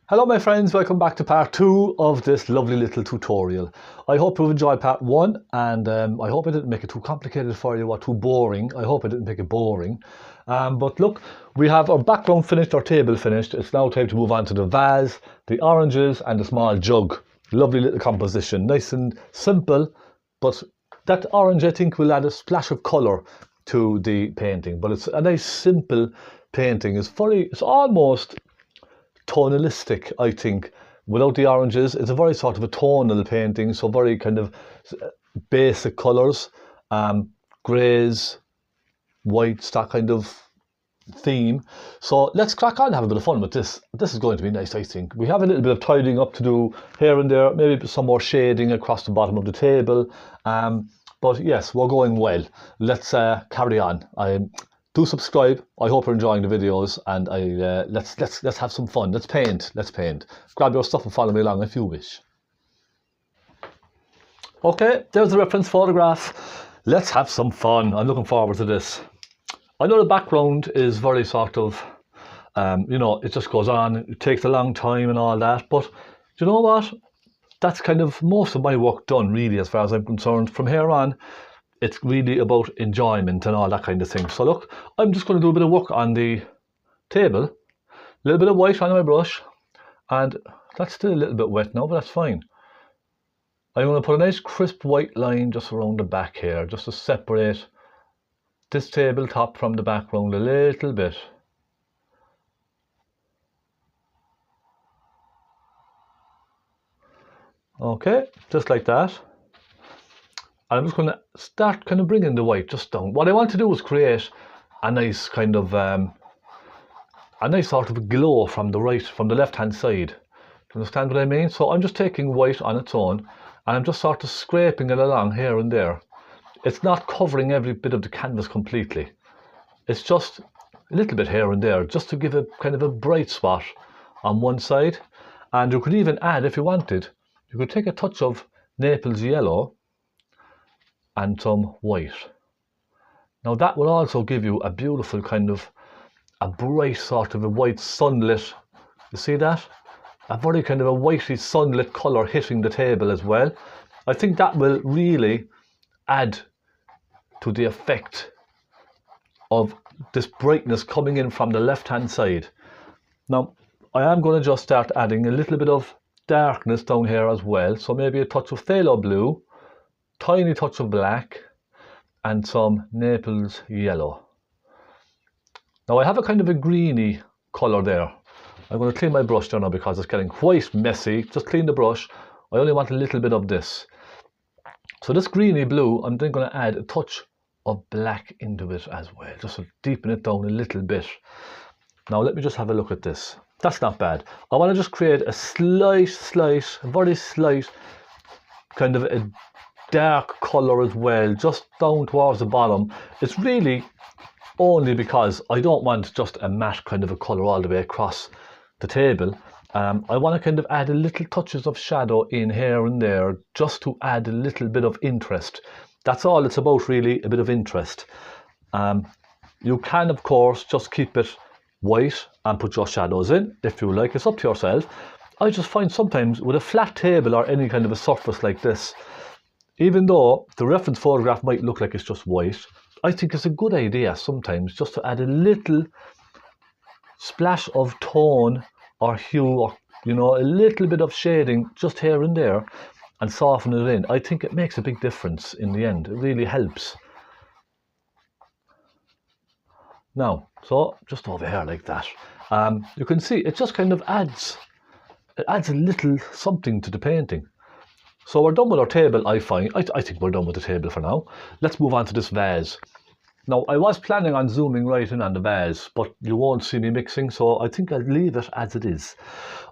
Hello my friends, welcome back to part 2 of this lovely little tutorial. I hope you've enjoyed part 1 and I hope I didn't make it too complicated for you or too boring. I hope I didn't make it boring. But look, we have our background finished, our table finished. It's now time to move on to the vase, the oranges and the small jug. Lovely little composition, nice and simple, but that orange I think will add a splash of colour to the painting. But it's a nice simple painting. It's almost tonalistic, I think. Without the oranges, it's a very sort of a tonal painting, so very kind of basic colours, greys, whites, that kind of theme. So let's crack on and have a bit of fun with this. This is going to be nice, I think. We have a little bit of tidying up to do here and there, maybe some more shading across the bottom of the table. But yes, we're going well. Let's carry on. Do subscribe. I hope you're enjoying the videos, and let's have some fun. Let's paint. Grab your stuff and follow me along if you wish. Okay, there's the reference photograph. Let's have some fun. I'm looking forward to this. I know the background is very sort of, it just goes on. It takes a long time and all that. But do you know what? That's kind of most of my work done, really, as far as I'm concerned. From here on, it's really about enjoyment and all that kind of thing. So look, I'm just going to do a bit of work on the table. A little bit of white on my brush. And that's still a little bit wet now, but that's fine. I'm going to put a nice crisp white line just around the back here, just to separate this tabletop from the background a little bit. Okay, just like that. I'm just going to start kind of bringing the white just down. What I want to do is create a nice kind of, a nice sort of glow from the left-hand side. Do you understand what I mean? So I'm just taking white on its own, and I'm just sort of scraping it along here and there. It's not covering every bit of the canvas completely. It's just a little bit here and there, just to give a kind of a bright spot on one side. And you could even add, if you wanted, you could take a touch of Naples yellow and some white. Now that will also give you a beautiful kind of a bright sort of a white sunlit, you see that? A very kind of a whitey sunlit colour hitting the table as well. I think that will really add to the effect of this brightness coming in from the left hand side. Now I am going to just start adding a little bit of darkness down here as well, so maybe a touch of phthalo blue, tiny touch of black and some Naples yellow. Now I have a kind of a greeny colour there. I'm going to clean my brush there now because it's getting quite messy. Just clean the brush. I only want a little bit of this. So this greeny blue, I'm then going to add a touch of black into it as well, just to deepen it down a little bit. Now let me just have a look at this. That's not bad. I want to just create a very slight kind of a dark colour as well, just down towards the bottom. It's really only because I don't want just a matte kind of a colour all the way across the table. I want to kind of add a little touches of shadow in here and there, just to add a little bit of interest. That's all it's about, really, a bit of interest. You can of course just keep it white and put your shadows in if you like. It's up to yourself. I just find sometimes with a flat table or any kind of a surface like this, even though the reference photograph might look like it's just white, I think it's a good idea sometimes just to add a little splash of tone or hue, or a little bit of shading just here and there, and soften it in. I think it makes a big difference in the end. It really helps. Now, so just over here like that, you can see it just kind of adds a little something to the painting. So we're done with our table, I think we're done with the table for now. Let's move on to this vase. Now, I was planning on zooming right in on the vase, but you won't see me mixing, so I think I'll leave it as it is.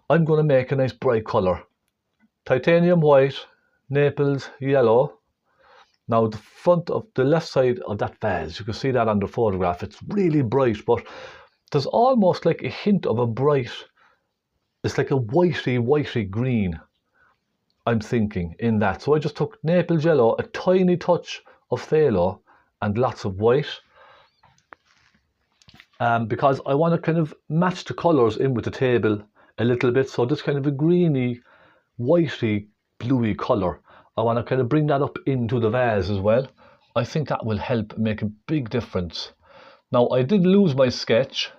I'm going to make a nice bright colour. Titanium white, Naples yellow. Now, the front of the left side of that vase, you can see that on the photograph, it's really bright, but there's almost like a hint of a bright, it's like a whitey green, I'm thinking, in that. So I just took Naples yellow, a tiny touch of phthalo, and lots of white. because I want to kind of match the colours in with the table a little bit. So this kind of a greeny, whitey, bluey colour, I want to kind of bring that up into the vase as well. I think that will help make a big difference. Now, I did lose my sketch,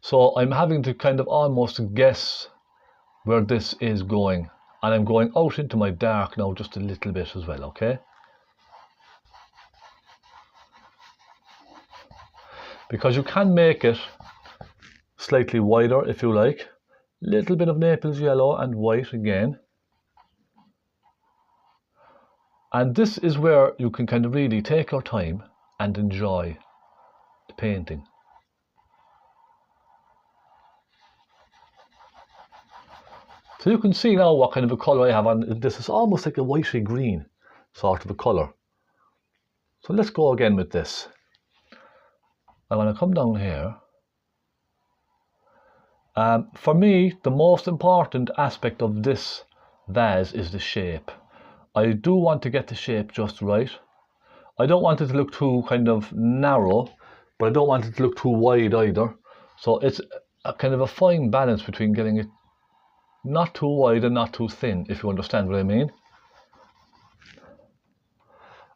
so I'm having to kind of almost guess where this is going. And I'm going out into my dark now just a little bit as well, okay? Because you can make it slightly wider if you like. Little bit of Naples yellow and white again. And this is where you can kind of really take your time and enjoy the painting. So you can see now what kind of a colour I have on this. Is almost like a whitey green sort of a colour. So let's go again with this. I'm going to come down here. For me, the most important aspect of this vase is the shape. I do want to get the shape just right. I don't want it to look too kind of narrow, but I don't want it to look too wide either. So it's a kind of a fine balance between getting it not too wide and not too thin, if you understand what I mean.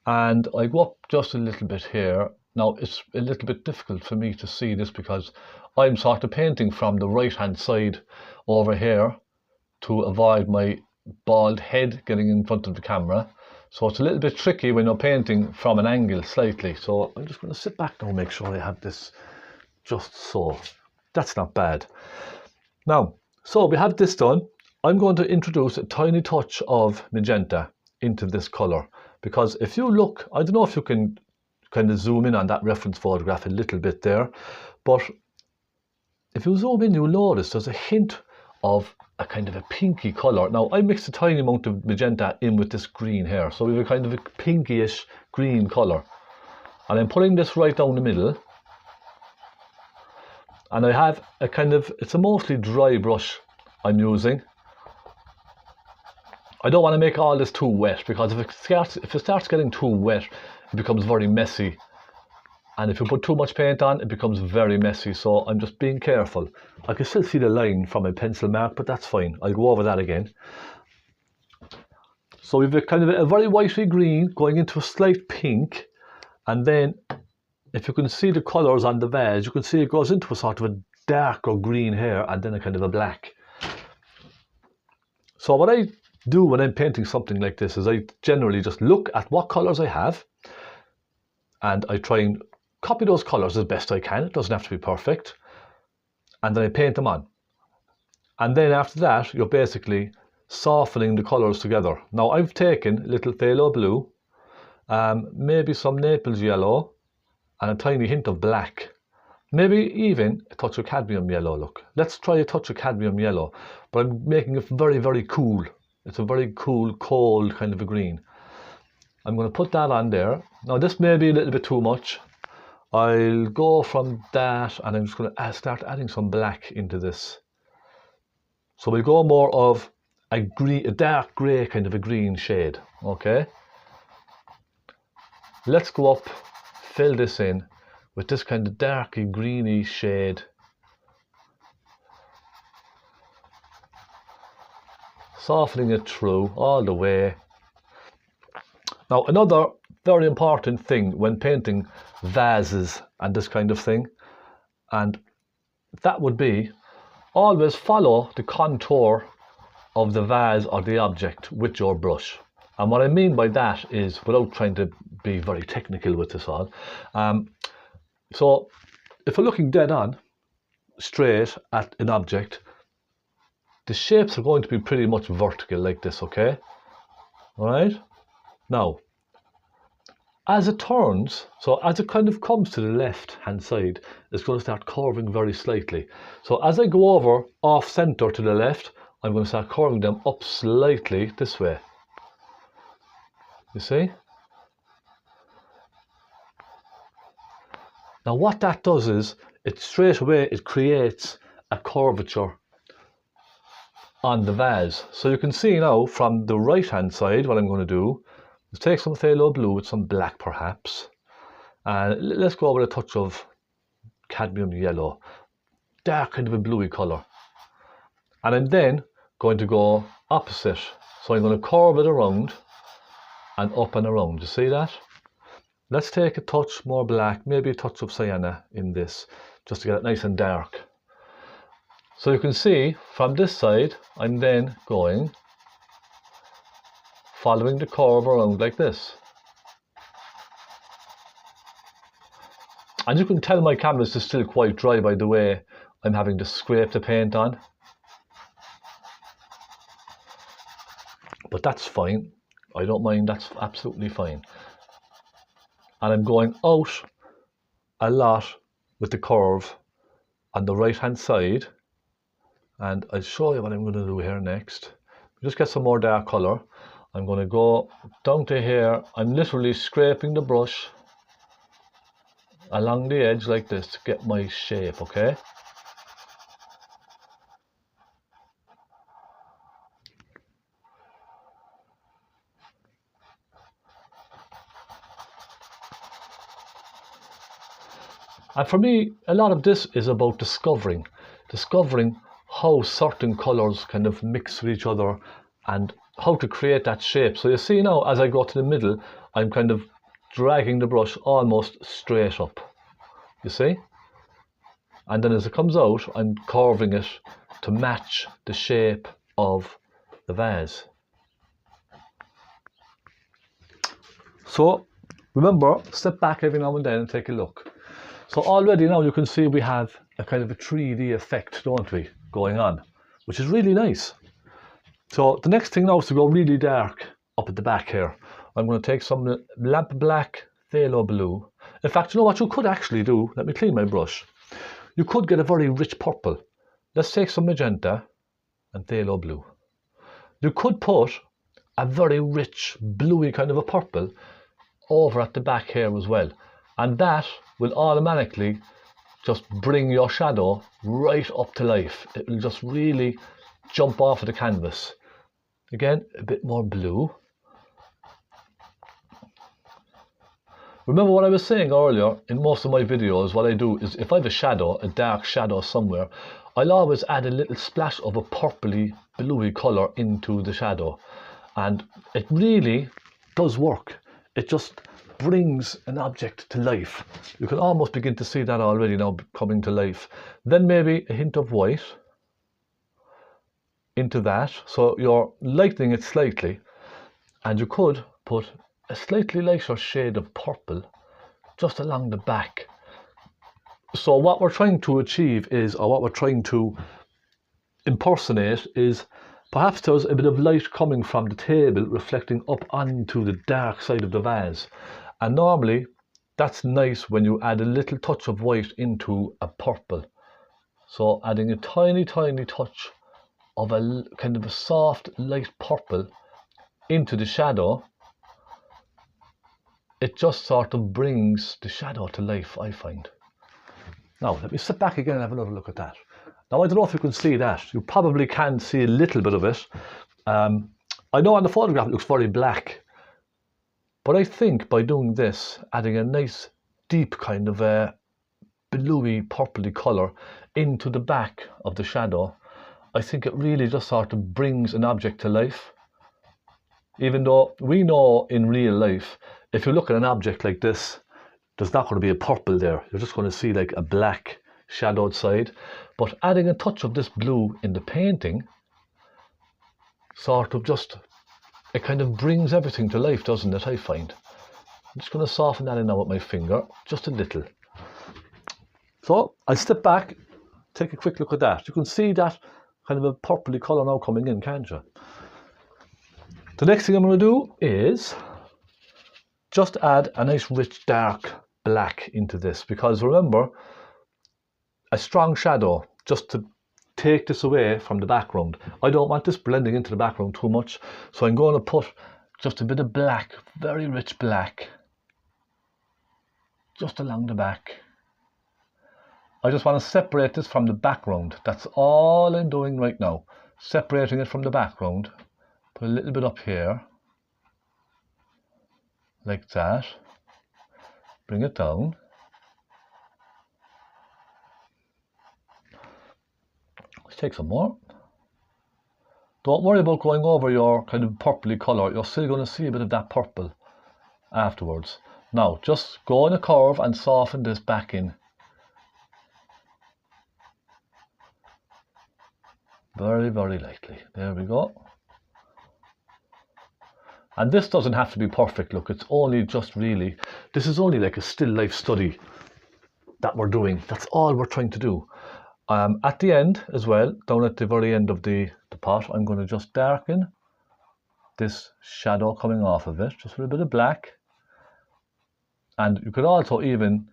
And I go up just a little bit here. Now it's a little bit difficult for me to see this because I'm sort of painting from the right hand side over here to avoid my bald head getting in front of the camera. So it's a little bit tricky when you're painting from an angle slightly. So I'm just going to sit back now and make sure I have this just so. That's not bad. Now, so we have this done. I'm going to introduce a tiny touch of magenta into this colour. Because if you look, I don't know if you can kind of zoom in on that reference photograph a little bit there, but if you zoom in, you'll notice there's a hint of a kind of a pinky colour. Now, I mixed a tiny amount of magenta in with this green here, so we have a kind of a pinkyish green colour. And I'm putting this right down the middle. And I have a kind of, it's a mostly dry brush I'm using. I don't want to make all this too wet, because if it starts getting too wet, it becomes very messy. And if you put too much paint on, it becomes very messy. So I'm just being careful. I can still see the line from my pencil mark, but that's fine. I'll go over that again. So we've a kind of a very whitey green going into a slight pink. And then if you can see the colours on the vase, you can see it goes into a sort of a darker green here and then a kind of a black. So what I do when I'm painting something like this is I generally just look at what colours I have and I try and copy those colours as best I can. It doesn't have to be perfect. And then I paint them on. And then after that, you're basically softening the colours together. Now I've taken a little phaylo blue, maybe some Naples yellow, and a tiny hint of black. Maybe even a touch of cadmium yellow, look. Let's try a touch of cadmium yellow, but I'm making it very, very cool. It's a very cool, cold kind of a green. I'm going to put that on there. Now this may be a little bit too much. I'll go from that and I'm just going to start adding some black into this. So we'll go more of a dark grey kind of a green shade, okay? Let's go up, fill this in with this kind of darky greeny shade. Softening it through all the way. Now another very important thing when painting vases and this kind of thing, and that would be always follow the contour of the vase or the object with your brush. And what I mean by that is, without trying to be very technical with this all, so if we're looking dead on straight at an object, the shapes are going to be pretty much vertical like this, okay? All right? Now, as it turns, so as it kind of comes to the left hand side, it's going to start curving very slightly. So as I go over off center to the left, I'm going to start curving them up slightly this way. You see? Now what that does is, it straight away, it creates a curvature on the vase. So you can see now from the right hand side, what I'm going to do is take some phaylo blue with some black perhaps, and let's go with a touch of cadmium yellow, dark kind of a bluey colour. And I'm then going to go opposite. So I'm going to curve it around and up and around. You see that? Let's take a touch more black, maybe a touch of sienna in this, just to get it nice and dark. So you can see from this side, I'm then going, following the curve around like this. And you can tell my canvas is still quite dry by the way I'm having to scrape the paint on. But that's fine. I don't mind, that's absolutely fine. And I'm going out a lot with the curve on the right hand side. And I'll show you what I'm going to do here next. Just get some more dark colour. I'm going to go down to here. I'm literally scraping the brush along the edge like this to get my shape, okay? And for me, a lot of this is about discovering how certain colours kind of mix with each other and how to create that shape. So you see now, as I go to the middle, I'm kind of dragging the brush almost straight up, you see? And then as it comes out, I'm curving it to match the shape of the vase. So remember, step back every now and then and take a look. So already now you can see we have a kind of a 3D effect, don't we, going on, which is really nice. So the next thing now is to go really dark up at the back here. I'm going to take some lamp black, phaylo blue. In fact, you know what you could actually do? Let me clean my brush. You could get a very rich purple. Let's take some magenta and phaylo blue. You could put a very rich bluey kind of a purple over at the back here as well. And that will automatically just bring your shadow right up to life. It will just really jump off of the canvas. Again, a bit more blue. Remember what I was saying earlier, in most of my videos, what I do is if I have a shadow, a dark shadow somewhere, I'll always add a little splash of a purpley, bluey colour into the shadow. And it really does work. It just brings an object to life. You can almost begin to see that already now coming to life. Then maybe a hint of white into that, so you're lightening it slightly, and you could put a slightly lighter shade of purple just along the back. So what we're trying to achieve is, or what we're trying to impersonate is, perhaps there's a bit of light coming from the table reflecting up onto the dark side of the vase. And normally that's nice when you add a little touch of white into a purple. So adding a tiny touch of a kind of a soft light purple into the shadow, it just sort of brings the shadow to life, I find. Now let me sit back again and have another look at that. Now I don't know if you can see that. You probably can see a little bit of it. I know on the photograph it looks very black, but I think by doing this, adding a nice deep kind of a bluey purpley colour into the back of the shadow, I think it really just sort of brings an object to life. Even though we know in real life, if you look at an object like this, there's not going to be a purple there. You're just going to see like a black shadowed side. But adding a touch of this blue in the painting, sort of just, it kind of brings everything to life, doesn't it, I find. I'm just going to soften that in now with my finger, just a little. So I'll step back, take a quick look at that. You can see that kind of a purpley colour now coming in, can't you? The next thing I'm going to do is just add a nice rich dark black into this, because remember, a strong shadow just to take this away from the background. I don't want this blending into the background too much, so I'm going to put just a bit of black, very rich black, just along the back. I just want to separate this from the background. That's all I'm doing right now, separating it from the background. Put a little bit up here, like that. Bring it down. Let's take some more. Don't worry about going over your kind of purpley colour. You're still going to see a bit of that purple afterwards. Now, just go on a curve and soften this back in. Very, very lightly. There we go. And this doesn't have to be perfect. Look, it's only just really, this is only like a still life study that we're doing. That's all we're trying to do. At the end as well, down at the very end of the pot, I'm going to just darken this shadow coming off of it, just with a bit of black. And you could also even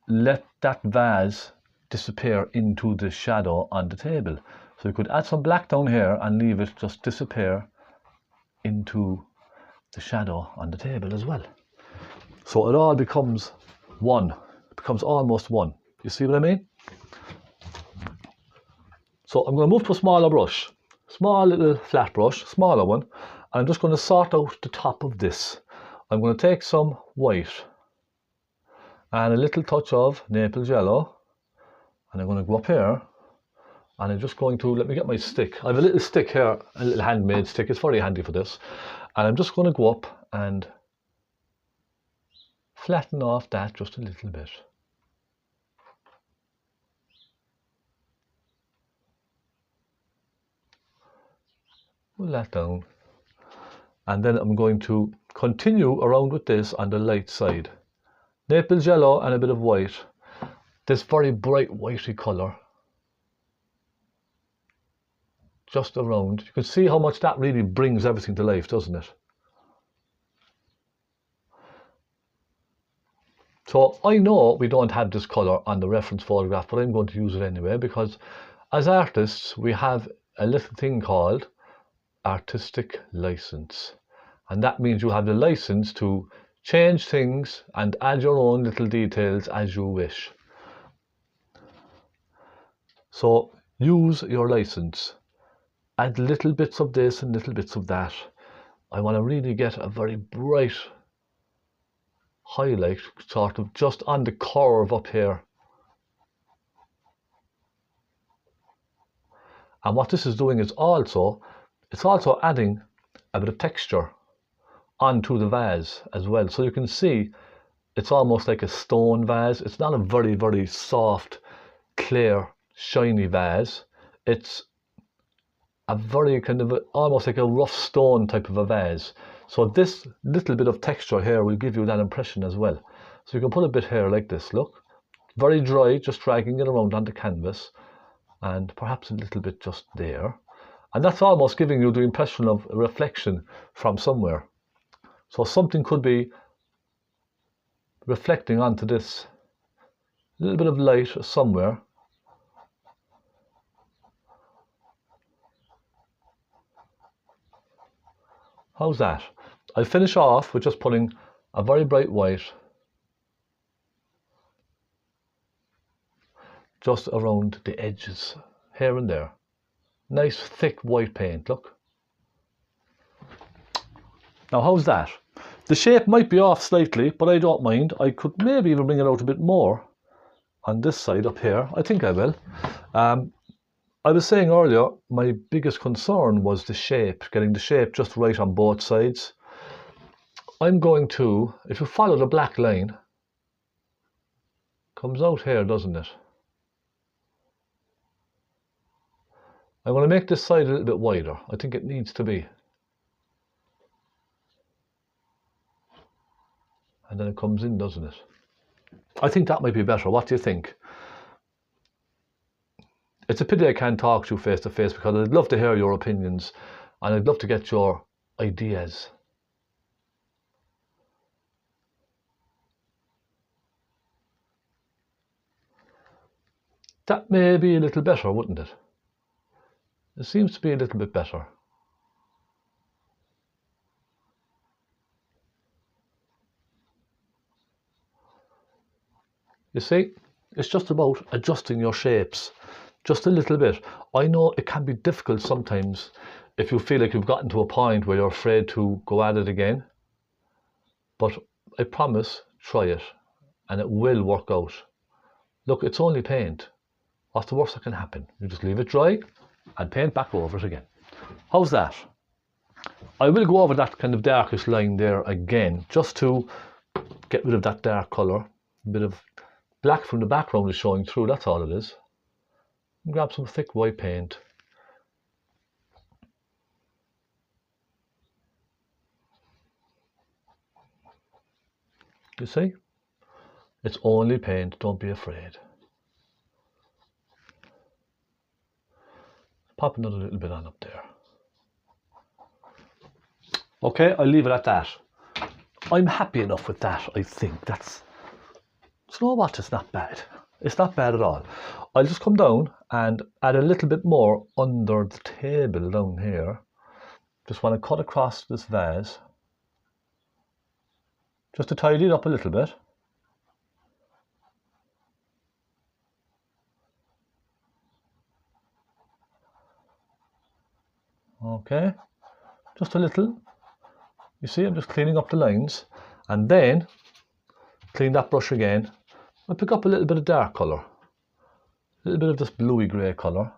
let that vase disappear into the shadow on the table. So you could add some black down here and leave it just disappear into the shadow on the table as well. So it all becomes one. It becomes almost one. You see what I mean? So I'm going to move to a smaller brush. Small little flat brush, smaller one. And I'm just going to sort out the top of this. I'm going to take some white and a little touch of Naples yellow. And I'm going to go up here. And I'm just going to, let me get my stick. I have a little stick here, a little handmade stick. It's very handy for this. And I'm just going to go up and flatten off that just a little bit. Pull that down. And then I'm going to continue around with this on the light side. Naples yellow and a bit of white. This very bright whitey colour. Just around. You can see how much that really brings everything to life, doesn't it? So I know we don't have this colour on the reference photograph, but I'm going to use it anyway, because as artists we have a little thing called artistic license. And that means you have the license to change things and add your own little details as you wish. So use your license. Add little bits of this and little bits of that. I want to really get a very bright highlight sort of just on the curve up here. And what this is doing is it's also adding a bit of texture onto the vase as well. So you can see it's almost like a stone vase. It's not a very, very soft, clear, shiny vase. It's a very kind of almost like a rough stone type of a vase. So this little bit of texture here will give you that impression as well. So you can put a bit here like this, look. Very dry, just dragging it around on the canvas. And perhaps a little bit just there. And that's almost giving you the impression of a reflection from somewhere. So something could be reflecting onto this. A little bit of light somewhere. How's that? I'll finish off with just putting a very bright white just around the edges, here and there. Nice thick white paint, look. Now how's that? The shape might be off slightly, but I don't mind. I could maybe even bring it out a bit more on this side up here. I think I will. I was saying earlier, my biggest concern was the shape, getting the shape just right on both sides. I'm going to, if you follow the black line, comes out here, doesn't it? I'm going to make this side a little bit wider. I think it needs to be. And then it comes in, doesn't it? I think that might be better. What do you think? It's a pity I can't talk to you face to face, because I'd love to hear your opinions and I'd love to get your ideas. That may be a little better, wouldn't it? It seems to be a little bit better. You see, it's just about adjusting your shapes just a little bit. I know it can be difficult sometimes if you feel like you've gotten to a point where you're afraid to go at it again. But I promise, try it and it will work out. Look, it's only paint. What's the worst that can happen? You just leave it dry and paint back over it again. How's that? I will go over that kind of darkish line there again, just to get rid of that dark colour. A bit of black from the background is showing through, that's all it is. Grab some thick white paint. You see? It's only paint, don't be afraid. Pop another little bit on up there. Okay, I'll leave it at that. I'm happy enough with that, I think. That's, you know what, it's not bad. It's not bad at all. I'll just come down and add a little bit more under the table down here. Just want to cut across this vase. Just to tidy it up a little bit. Okay, just a little. You see, I'm just cleaning up the lines, and then clean that brush again. I'll pick up a little bit of dark colour, a little bit of this bluey grey colour,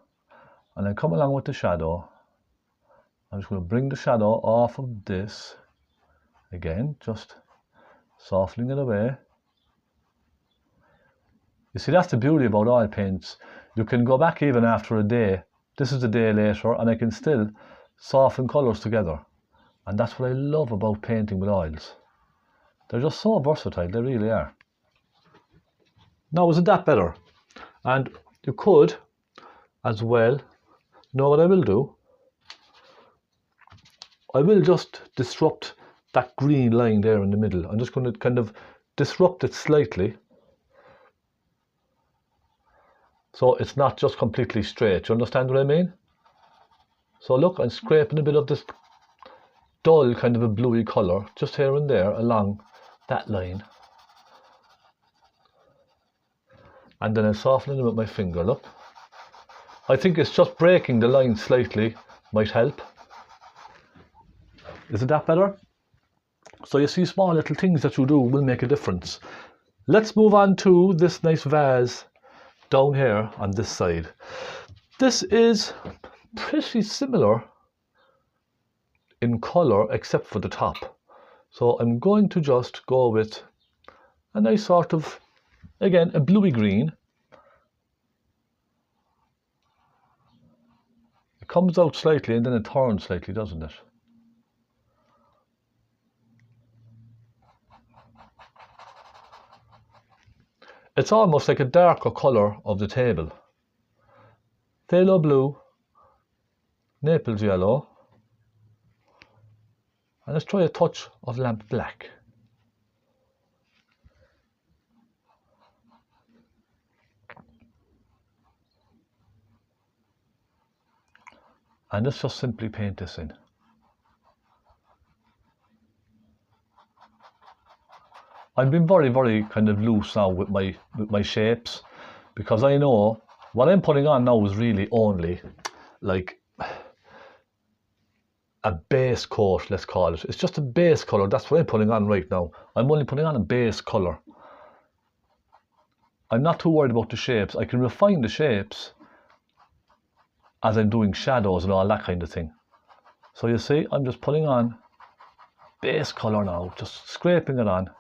and then come along with the shadow. I'm just going to bring the shadow off of this again, just softening it away. You see, that's the beauty about oil paints. You can go back even after a day. This is a day later, and I can still soften colours together. And that's what I love about painting with oils. They're just so versatile, they really are. Now, isn't that better? And you could, as well, you know what I will do? I will just disrupt that green line there in the middle. I'm just going to kind of disrupt it slightly. So it's not just completely straight. You understand what I mean? So look, I'm scraping a bit of this dull kind of a bluey colour just here and there along that line. And then I'm softening it with my finger, look. I think it's just breaking the line slightly might help. Isn't that better? So you see, small little things that you do will make a difference. Let's move on to this nice vase down here on this side. This is pretty similar in colour except for the top. So I'm going to just go with a nice sort of, again, a bluey green. It comes out slightly and then it turns slightly, doesn't it? It's almost like a darker colour of the table. Phaylo blue, Naples yellow, and let's try a touch of lamp black. And let's just simply paint this in. I've been very kind of loose now with my shapes, because I know what I'm putting on now is really only like a base coat, let's call it. It's just a base colour. That's what I'm putting on right now. I'm only putting on a base colour. I'm not too worried about the shapes. I can refine the shapes as I'm doing shadows and all that kind of thing. So you see, I'm just putting on base colour now, just scraping it on.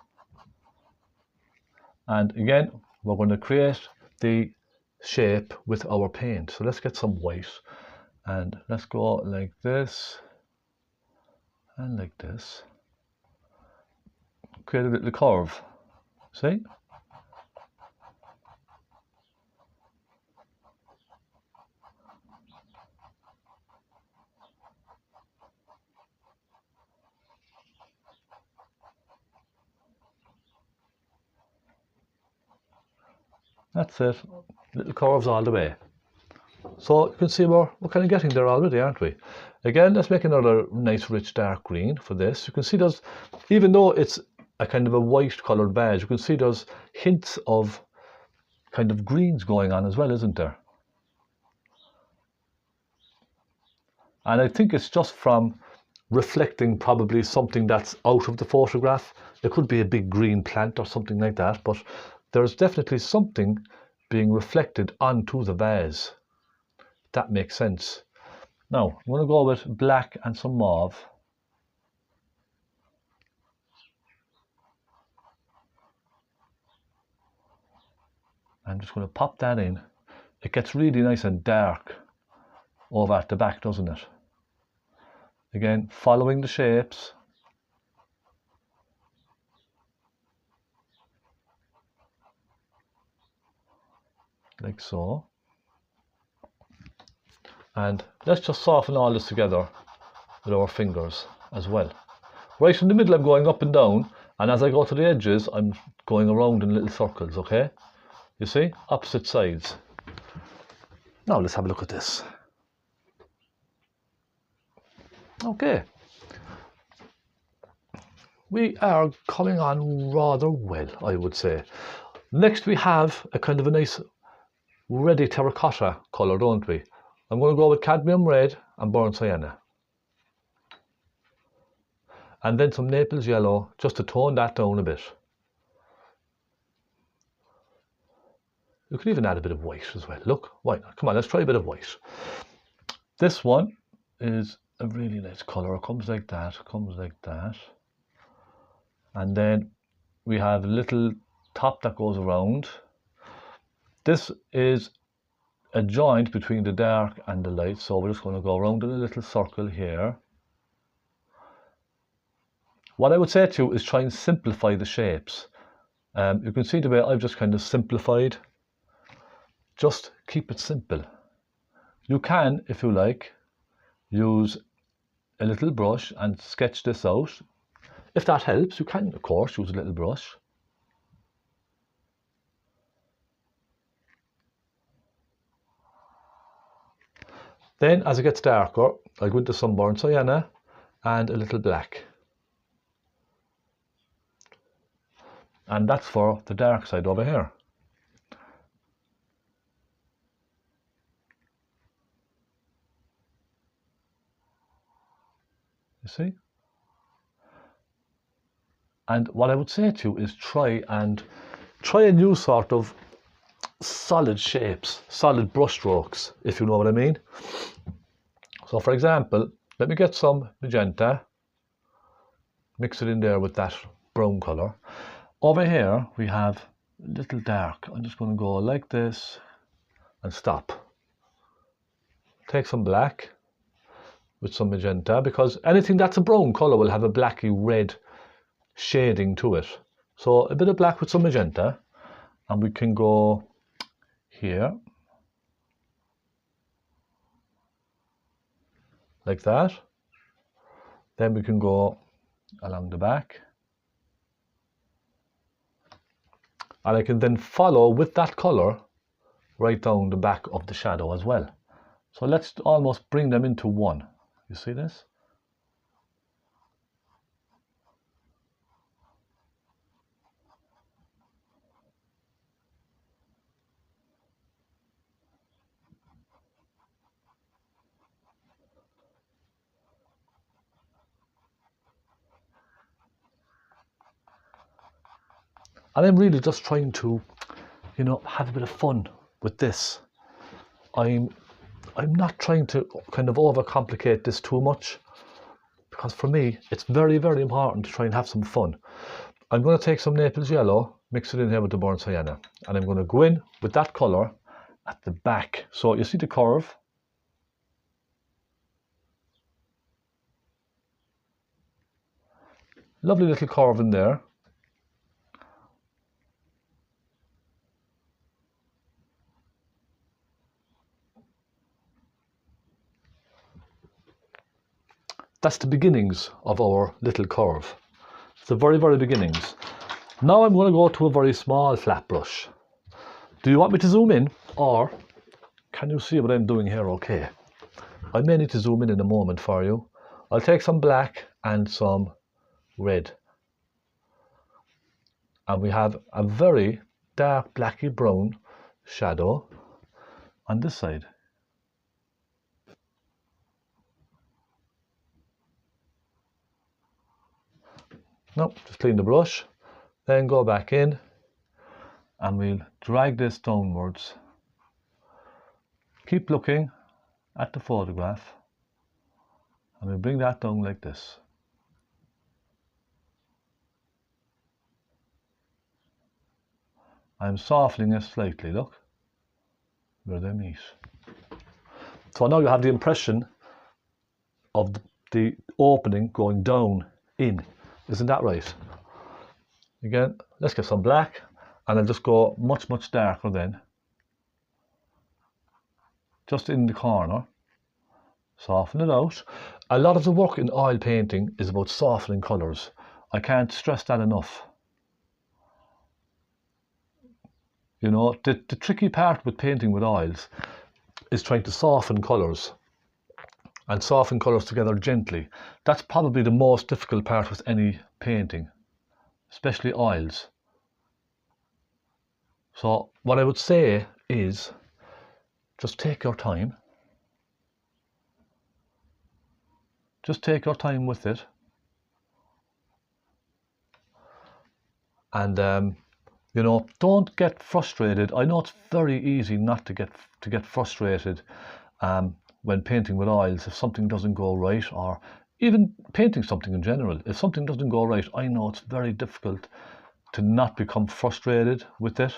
And again, we're going to create the shape with our paint. So let's get some white and let's go like this and like this. Create a little curve. See? That's it, little curves all the way. So you can see we're kind of getting there already, aren't we? Again, let's make another nice rich dark green for this. You can see there's, even though it's a kind of a white coloured badge, you can see there's hints of kind of greens going on as well, isn't there? And I think it's just from reflecting probably something that's out of the photograph. It could be a big green plant or something like that, but there's definitely something being reflected onto the vase. That makes sense. Now, I'm going to go with black and some mauve. I'm just going to pop that in. It gets really nice and dark over at the back, doesn't it? Again, following the shapes. Like so. And let's just soften all this together with our fingers as well. Right in the middle I'm going up and down, and as I go to the edges I'm going around in little circles, okay? You see? Opposite sides. Now let's have a look at this. Okay. We are coming on rather well, I would say. Next we have a kind of a nice reddy terracotta colour, don't we? I'm going to go with cadmium red and burnt sienna. And then some Naples yellow, just to tone that down a bit. You could even add a bit of white as well. Look, why not? Come on, let's try a bit of white. This one is a really nice colour. It comes like that, comes like that. And then we have a little top that goes around. This is a joint between the dark and the light, so we're just going to go around in a little circle here. What I would say to you is try and simplify the shapes. You can see the way I've just kind of simplified. Just keep it simple. You can, if you like, use a little brush and sketch this out. If that helps, you can, of course, use a little brush. Then, as it gets darker, I go into some burnt sienna and a little black. And that's for the dark side over here. You see? And what I would say to you is try and use sort of solid shapes, solid brush strokes, if you know what I mean. So for example, let me get some magenta, mix it in there with that brown colour. Over here we have a little dark. I'm just going to go like this and stop. Take some black with some magenta, because anything that's a brown colour will have a blacky red shading to it. So a bit of black with some magenta, and we can go here like that. Then we can go along the back, and I can then follow with that colour right down the back of the shadow as well. So let's almost bring them into one. You see this? And I'm really just trying to, you know, have a bit of fun with this. I'm not trying to kind of overcomplicate this too much, because for me it's very, very important to try and have some fun. I'm going to take some Naples yellow, mix it in here with the burnt sienna, and I'm going to go in with that colour at the back. So you see the curve? Lovely little curve in there. That's the beginnings of our little curve. It's the very, very beginnings. Now I'm going to go to a very small flat brush. Do you want me to zoom in, or can you see what I'm doing here okay? I may need to zoom in a moment for you. I'll take some black and some red. And we have a very dark blacky brown shadow on this side. No, just clean the brush, then go back in, and we'll drag this downwards. Keep looking at the photograph. And we bring that down like this. I'm softening it slightly, look, where they meet. So now you have the impression of the opening going down in. Isn't that right? Again, let's get some black, and I'll just go much, much darker then. Just in the corner. Soften it out. A lot of the work in oil painting is about softening colours. I can't stress that enough. You know, the tricky part with painting with oils is trying to soften colours and soften colours together gently. That's probably the most difficult part with any painting, especially oils. So what I would say is just take your time. Just take your time with it. And you know, don't get frustrated. I know it's very easy not to get frustrated when painting with oils if something doesn't go right, or even painting something in general. If something doesn't go right, I know it's very difficult to not become frustrated with it.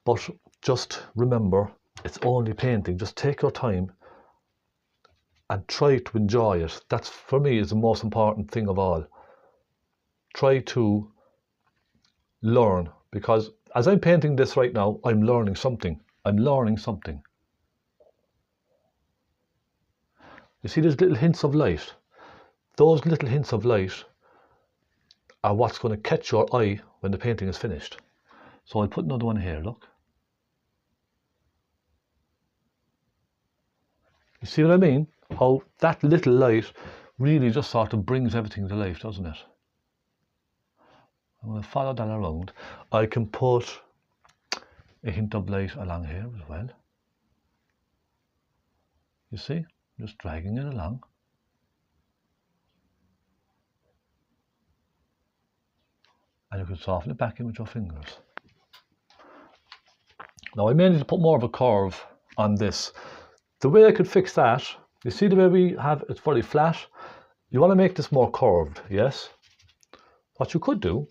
But just remember, it's only painting. Just take your time and try to enjoy it. That's, for me, is the most important thing of all. Try to learn, because as I'm painting this right now, I'm learning something. I'm learning something. You see these little hints of light? Those little hints of light are what's going to catch your eye when the painting is finished. So I'll put another one here, look. You see what I mean? How that little light really just sort of brings everything to life, doesn't it? I'm going to follow that around. I can put a hint of light along here as well. You see? Just dragging it along. And you can soften it back in with your fingers. Now I may need to put more of a curve on this. The way I could fix that, you see the way we have it's very flat? You want to make this more curved, yes? What you could do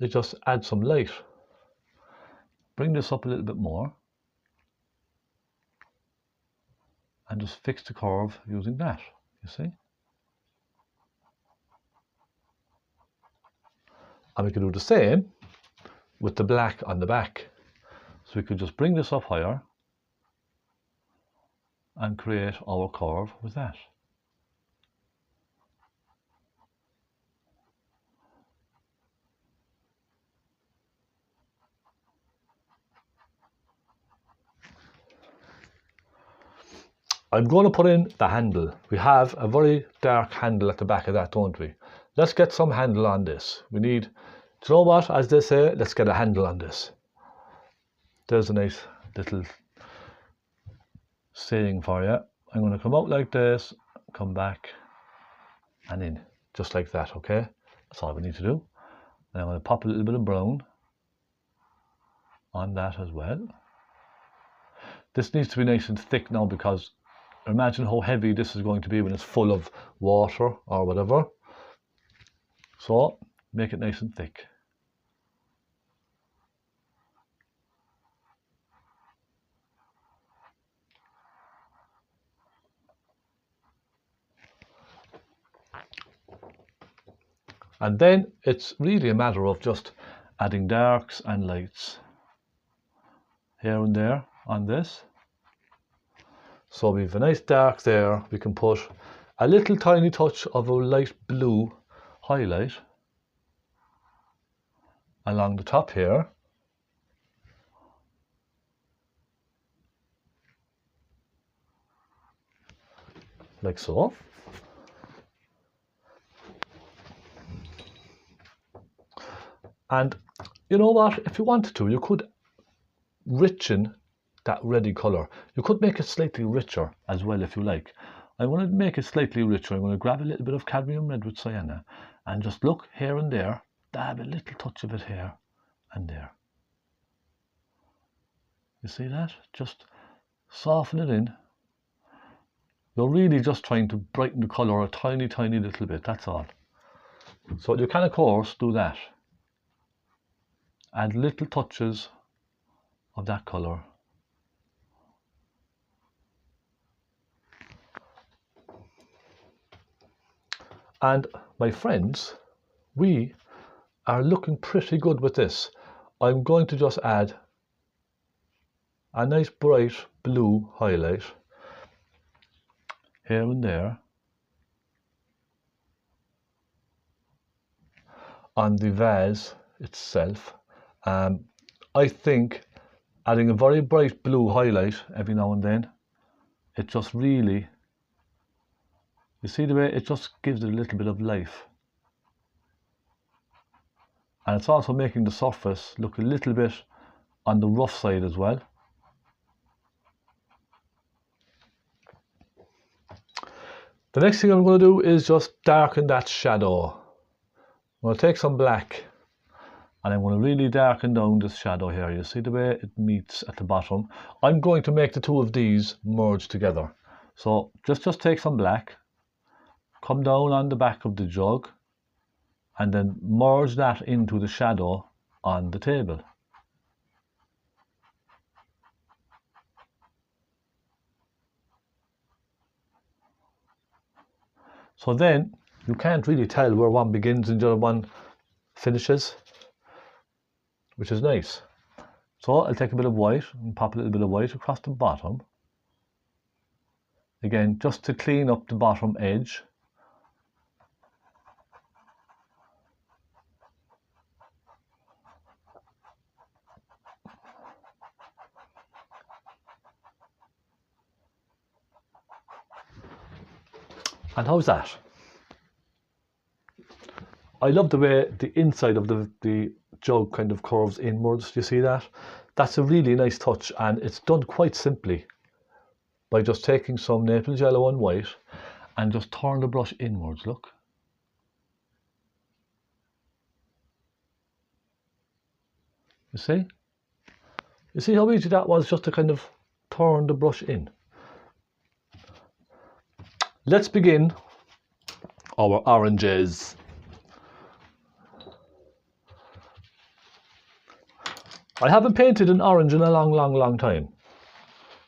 is just add some light. Bring this up a little bit more. And just fix the curve using that, you see? And we can do the same with the black on the back. So we could just bring this up higher and create our curve with that. I'm going to put in the handle. We have a very dark handle at the back of that, don't we? Let's get some handle on this. We need, do you know what, as they say, let's get a handle on this. There's a nice little saying for you. I'm going to come out like this, come back and in, just like that, okay? That's all we need to do. And I'm going to pop a little bit of brown on that as well. This needs to be nice and thick now, because imagine how heavy this is going to be when it's full of water or whatever. So make it nice and thick. And then it's really a matter of just adding darks and lights here and there on this. So we have a nice dark there. We can put a little tiny touch of a light blue highlight along the top here. Like so. And you know what, if you wanted to, you could richen that reddy colour. You could make it slightly richer as well if you like. I want to make it slightly richer. I'm going to grab a little bit of cadmium red with sienna and just look here and there, dab a little touch of it here and there. You see that? Just soften it in. You're really just trying to brighten the colour a tiny, tiny little bit, that's all. So you can, of course, do that. Add little touches of that colour. And my friends, we are looking pretty good with this. I'm going to just add a nice bright blue highlight here and there on the vase itself. I think adding a very bright blue highlight every now and then, it just really, you see the way it just gives it a little bit of life. And it's also making the surface look a little bit on the rough side as well. The next thing I'm going to do is just darken that shadow. I'm going to take some black and I'm going to really darken down this shadow here. You see the way it meets at the bottom. I'm going to make the two of these merge together. So just take some black, come down on the back of the jug, and then merge that into the shadow on the table. So then you can't really tell where one begins and the other one finishes, which is nice. So I'll take a bit of white and pop a little bit of white across the bottom. Again, just to clean up the bottom edge. And how's that? I love the way the inside of the jug kind of curves inwards. Do you see that? That's a really nice touch, and it's done quite simply by just taking some Naples yellow and white and just turn the brush inwards. Look. You see? You see how easy that was just to kind of turn the brush in? Let's begin our oranges. I haven't painted an orange in a long time.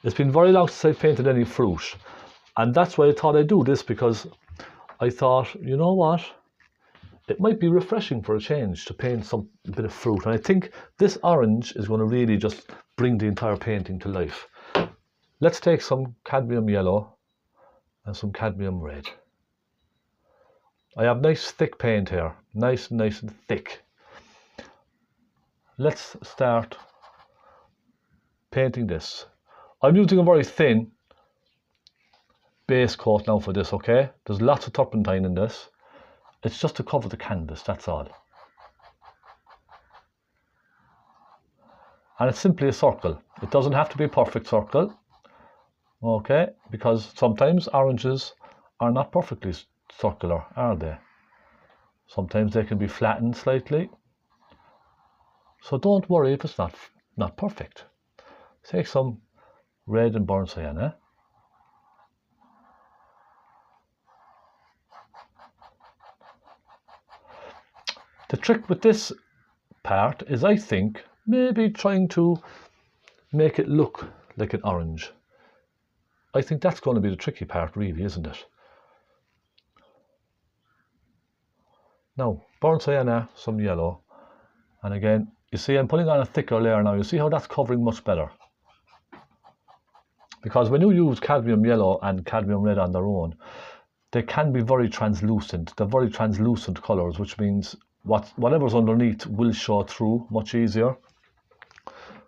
It's been very long since I've painted any fruit. And that's why I thought I'd do this, because I thought, you know what? It might be refreshing for a change to paint some bit of fruit. And I think this orange is going to really just bring the entire painting to life. Let's take some cadmium yellow and some cadmium red. I have nice thick paint here, nice and thick. Let's start painting this. I'm using a very thin base coat now for this, okay? There's lots of turpentine in this. It's just to cover the canvas, that's all. And it's simply a circle. It doesn't have to be a perfect circle. Okay, because sometimes oranges are not perfectly circular, are they? Sometimes they can be flattened slightly. So don't worry if it's not perfect. Take some red and burnt sienna. The trick with this part is, I think, maybe trying to make it look like an orange. I think that's going to be the tricky part, really, isn't it? Now, burnt sienna, some yellow, and again, you see I'm putting on a thicker layer now. You see how that's covering much better? Because when you use cadmium yellow and cadmium red on their own, they can be very translucent. They're very translucent colours, which means whatever's underneath will show through much easier.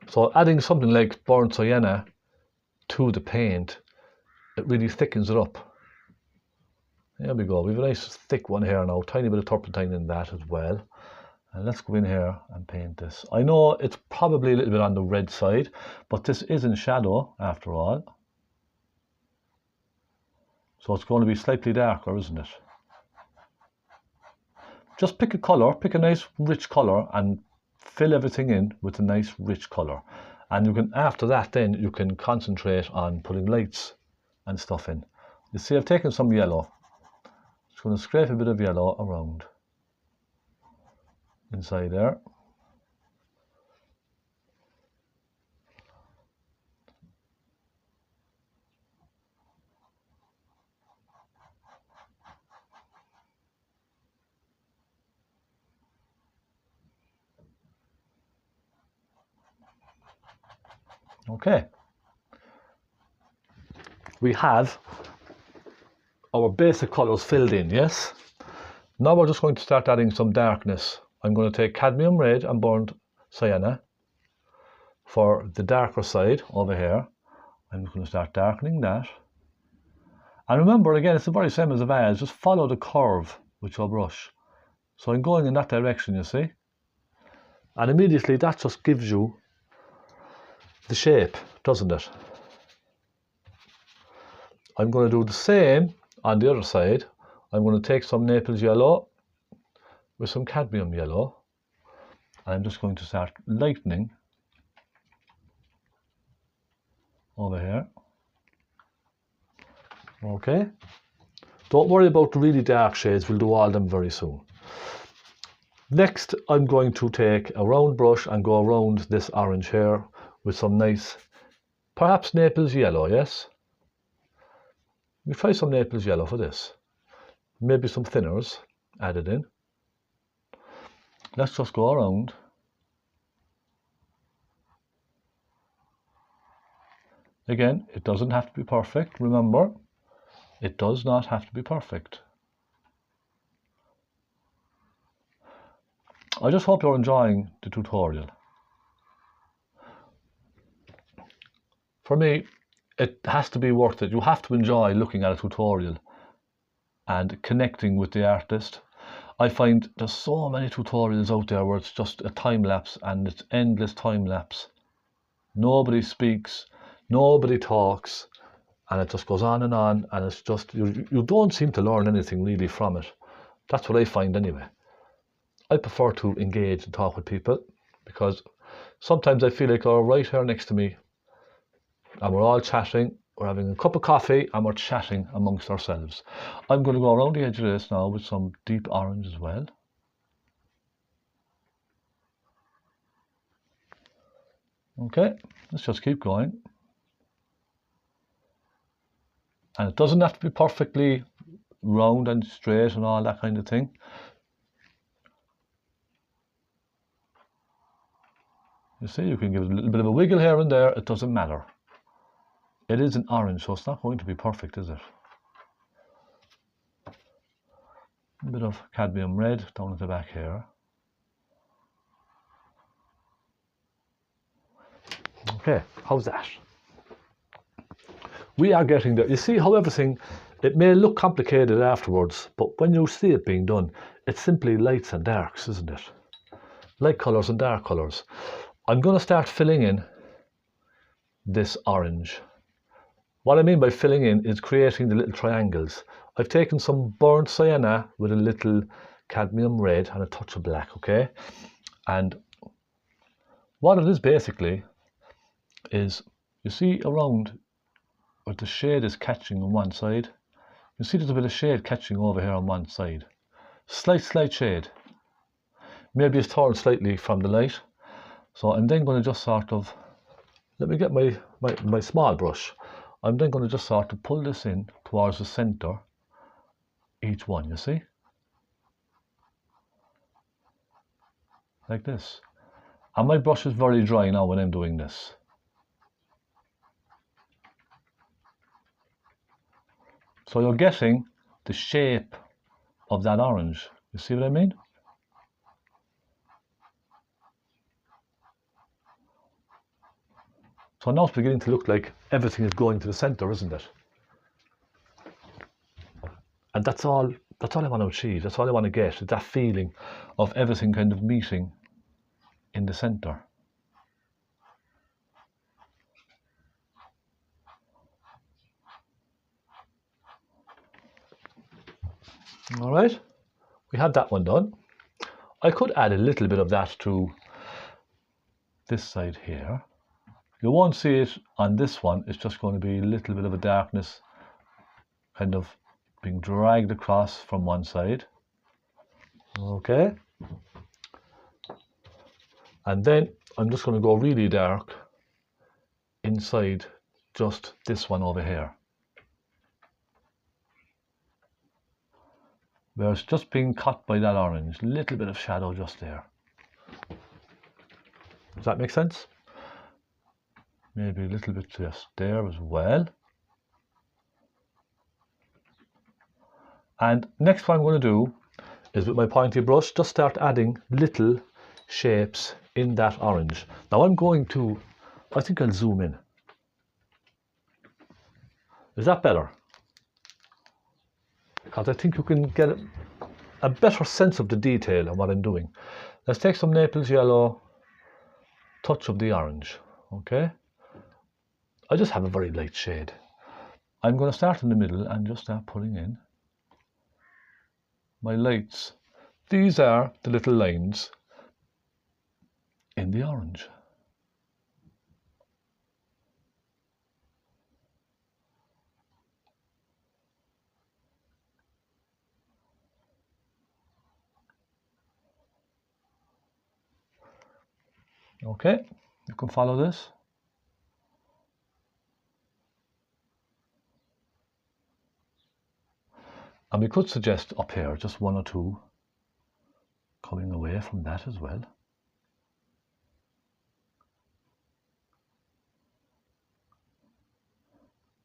So adding something like burnt sienna to the paint, it really thickens it up. There we go. We have a nice thick one here now. Tiny bit of turpentine in that as well. And let's go in here and paint this. I know it's probably a little bit on the red side, but this is in shadow after all. So it's going to be slightly darker, isn't it? Just pick a colour, pick a nice rich colour and fill everything in with a nice rich colour. And you can, after that then, you can concentrate on putting lights and stuff in. You see, I've taken some yellow. Just going to scrape a bit of yellow around inside there. Okay. We have our basic colours filled in, yes? Now we're just going to start adding some darkness. I'm going to take cadmium red and burnt sienna for the darker side over here. I'm just going to start darkening that. And remember, again, it's the very same as a vase. Just follow the curve with your brush. So I'm going in that direction, you see? And immediately that just gives you the shape, doesn't it? I'm going to do the same on the other side. I'm going to take some Naples yellow with some cadmium yellow. And I'm just going to start lightening over here. Okay. Don't worry about the really dark shades. We'll do all of them very soon. Next, I'm going to take a round brush and go around this orange here with some nice, perhaps Naples yellow, yes? We try some Naples yellow for this. Maybe some thinners added in. Let's just go around. Again, it doesn't have to be perfect. Remember, it does not have to be perfect. I just hope you're enjoying the tutorial. For me, it has to be worth it. You have to enjoy looking at a tutorial and connecting with the artist. I find there's so many tutorials out there where it's just a time lapse, and it's endless time lapse. Nobody speaks, nobody talks, and it just goes on, and it's just, you don't seem to learn anything really from it. That's what I find anyway. I prefer to engage and talk with people, because sometimes I feel like they're right here next to me and we're all chatting, we're having a cup of coffee and we're chatting amongst ourselves. I'm going to go around the edge of this now with some deep orange as well. Okay, let's just keep going. And it doesn't have to be perfectly round and straight and all that kind of thing. You see, you can give it a little bit of a wiggle here and there, it doesn't matter. It is an orange, so it's not going to be perfect, is it? A bit of cadmium red down at the back here. Okay, how's that? We are getting there. You see how everything, it may look complicated afterwards, but when you see it being done, it's simply lights and darks, isn't it? Light colours and dark colours. I'm going to start filling in this orange. What I mean by filling in is creating the little triangles. I've taken some burnt sienna with a little cadmium red and a touch of black, okay? And what it is basically is, you see around where the shade is catching on one side, you see there's a bit of shade catching over here on one side. Slight shade. Maybe it's torn slightly from the light. So I'm then going to just sort of, let me get my small brush. I'm then going to just sort of pull this in towards the center, each one, you see? Like this. And my brush is very dry now when I'm doing this. So you're getting the shape of that orange. You see what I mean? So now it's beginning to look like everything is going to the center, isn't it? And that's all I want to achieve. That's all I want to get, is that feeling of everything kind of meeting in the center. All right, we have that one done. I could add a little bit of that to this side here. You won't see it on this one. It's just going to be a little bit of a darkness kind of being dragged across from one side. Okay. And then I'm just going to go really dark inside just this one over here, where it's just being caught by that orange. Little bit of shadow just there. Does that make sense? Maybe a little bit just there as well. And next what I'm going to do is with my pointy brush, just start adding little shapes in that orange. Now I'm going to, I think I'll zoom in. Is that better? Because I think you can get a better sense of the detail of what I'm doing. Let's take some Naples yellow, touch of the orange, okay? I just have a very light shade. I'm going to start in the middle and just start putting in my lights. These are the little lines in the orange. Okay, you can follow this. And we could suggest up here just one or two coming away from that as well.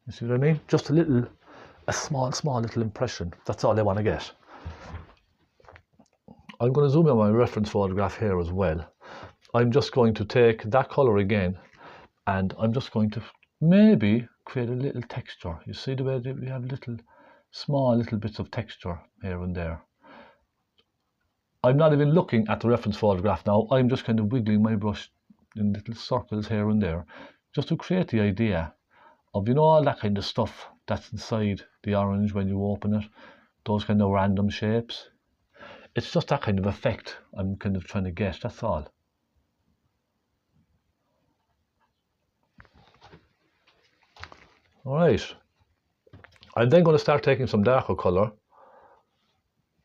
You see what I mean? Just a small little impression. That's all I want to get. I'm going to zoom in on my reference photograph here as well. I'm just going to take that color again, and I'm just going to maybe create a little texture. You see the way that we have small little bits of texture here and there. I'm not even looking at the reference photograph now. I'm just kind of wiggling my brush in little circles here and there, just to create the idea of, you know, all that kind of stuff that's inside the orange when you open it, those kind of random shapes. It's just that kind of effect I'm kind of trying to get, that's all. Alright, I'm then going to start taking some darker colour.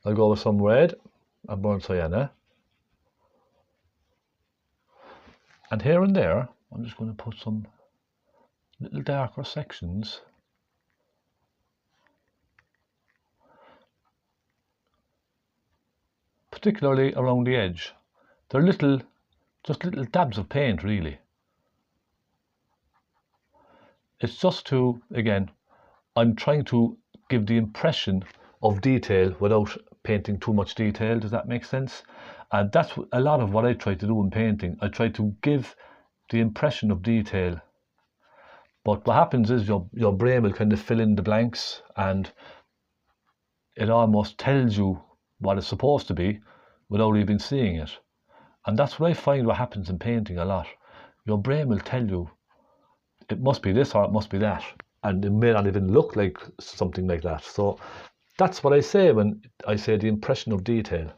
I'll go with some red and burnt sienna. And here and there, I'm just going to put some little darker sections. Particularly around the edge. They're just little dabs of paint really. It's just to, again, I'm trying to give the impression of detail without painting too much detail. Does that make sense? And that's a lot of what I try to do in painting. I try to give the impression of detail. But what happens is your brain will kind of fill in the blanks, and it almost tells you what it's supposed to be without even seeing it. And that's what I find what happens in painting a lot. Your brain will tell you it must be this or it must be that, and it may not even look like something like that. So that's what I say when I say the impression of detail.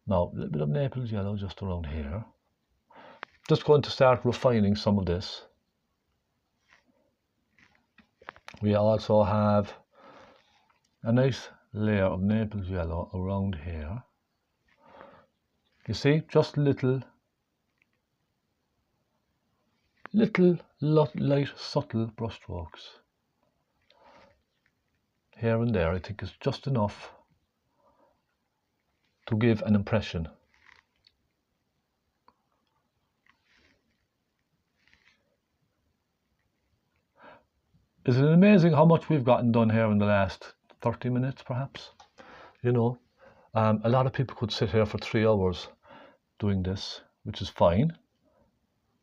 Now, a little bit of Naples yellow just around here. Just going to start refining some of this. We also have a nice layer of Naples yellow around here. You see, just little light subtle brush strokes here and there. I think is just enough to give an impression. Isn't it amazing how much we've gotten done here in the last 30 minutes perhaps? You know, a lot of people could sit here for 3 hours doing this, which is fine,